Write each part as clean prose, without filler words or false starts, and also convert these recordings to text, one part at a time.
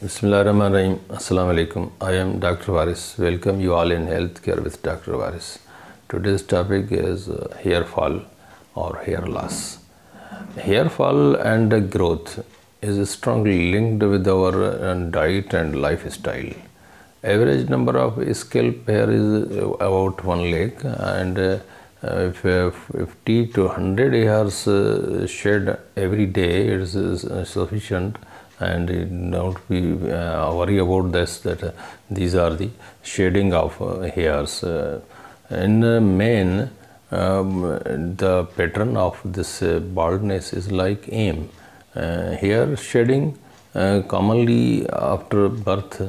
Bismillahirrahmanirrahim. Assalamu alaikum. I am Dr. Varis. Welcome you all in Healthcare with Dr. Varis. Today's topic is hair fall or hair loss. Hair fall and growth is strongly linked with our diet and lifestyle. Average number of scalp hair is about 1 lakh, and if 50 to 100 hairs shed every day, it is sufficient. And don't be worry about this, that these are the shading of hairs. In men, the pattern of this baldness is like aim. Hair shedding commonly after birth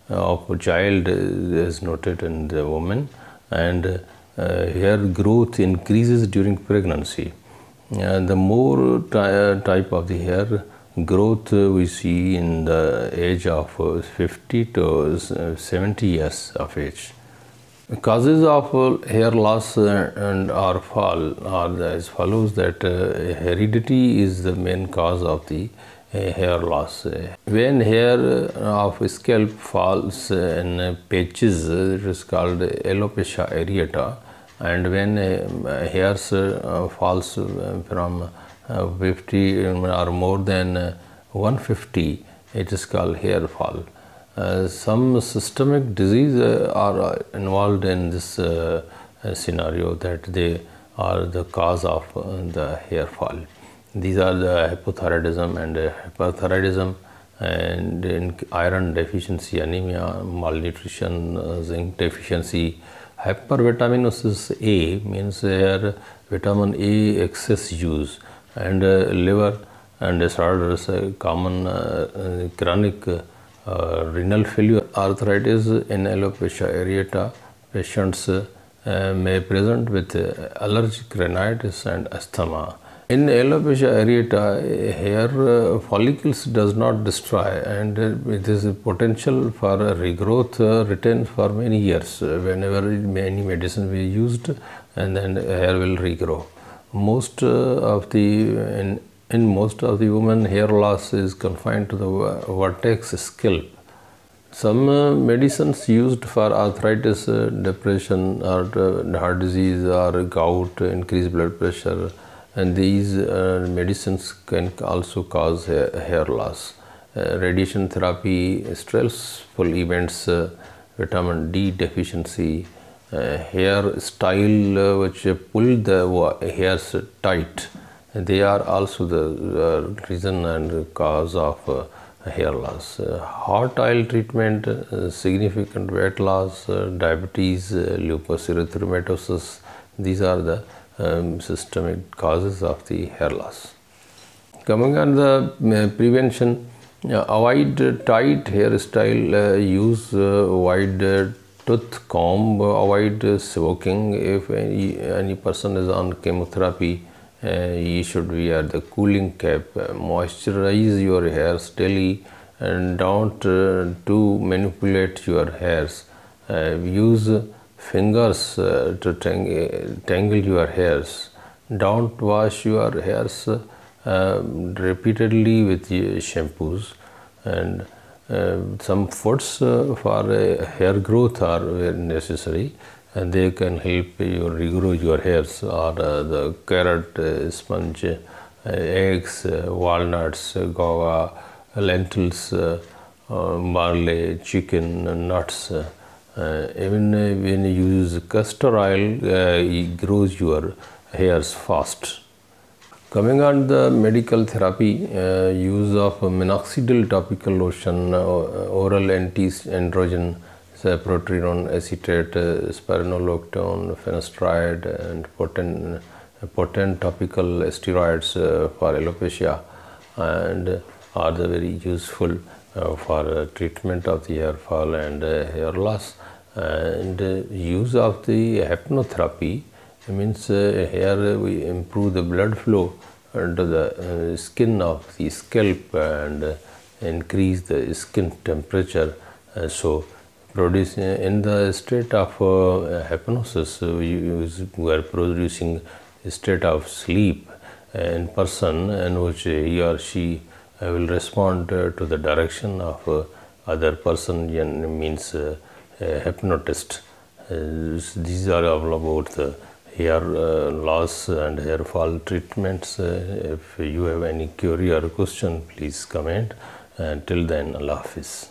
of a child is noted in the woman, and hair growth increases during pregnancy. The more type of the hair growth we see in the age of 50 to 70 years of age. Causes of hair loss and or fall are as follows: that heredity is the main cause of the hair loss. When hair of scalp falls in patches, it is called alopecia areata, and when hairs falls from 50 or more than 150, it is called hair fall. Some systemic disease are involved in this scenario, that they are the cause of the hair fall. These are the hypothyroidism and hyperthyroidism, and iron deficiency, anemia, malnutrition, zinc deficiency. Hypervitaminosis A means hair vitamin A excess use, and liver and disorders, common chronic renal failure. Arthritis in alopecia areata patients may present with allergic rhinitis and asthma. In alopecia areata, hair follicles does not destroy, and it is potential for regrowth retains for many years. Whenever any medicine we used, and then hair will regrow. Most of the in most of the women, hair loss is confined to the vertex scalp. Some medicines used for arthritis, depression, or heart disease, or gout, increased blood pressure, and these medicines can also cause hair loss. Radiation therapy, stressful events, vitamin D deficiency, hair style which pull the hairs tight, they are also the reason and cause of hair loss. Hot oil treatment, significant weight loss, diabetes, lupus erythematosus, these are the systemic causes of the hair loss. Coming on the prevention, avoid tight hairstyle, use wide tooth comb, avoid smoking. If any person is on chemotherapy, you should wear the cooling cap. Moisturize your hairs daily, and don't to manipulate your hairs. Use fingers to tangle your hairs. Don't wash your hairs repeatedly with shampoos, and some foods for hair growth are very necessary, and they can help you regrow your hairs, or the carrot, sponge, eggs, walnuts, guava, lentils, barley, chicken, nuts. Even when you use castor oil, it grows your hairs fast. Coming on the medical therapy, use of minoxidil topical lotion, oral anti-androgen, proterenone acetate, spironolactone, finasteride, and potent topical steroids for alopecia, and are the very useful for treatment of the hair fall and hair loss. And use of the hypnotherapy means here we improve the blood flow to the skin of the scalp and increase the skin temperature. So produce in the state of hypnosis, we are producing a state of sleep in person, in which he or she will respond to the direction of other person means a hypnotist. These are all about the hair loss and hair fall treatments. If you have any query or question, please comment. Till then, Allah Hafiz.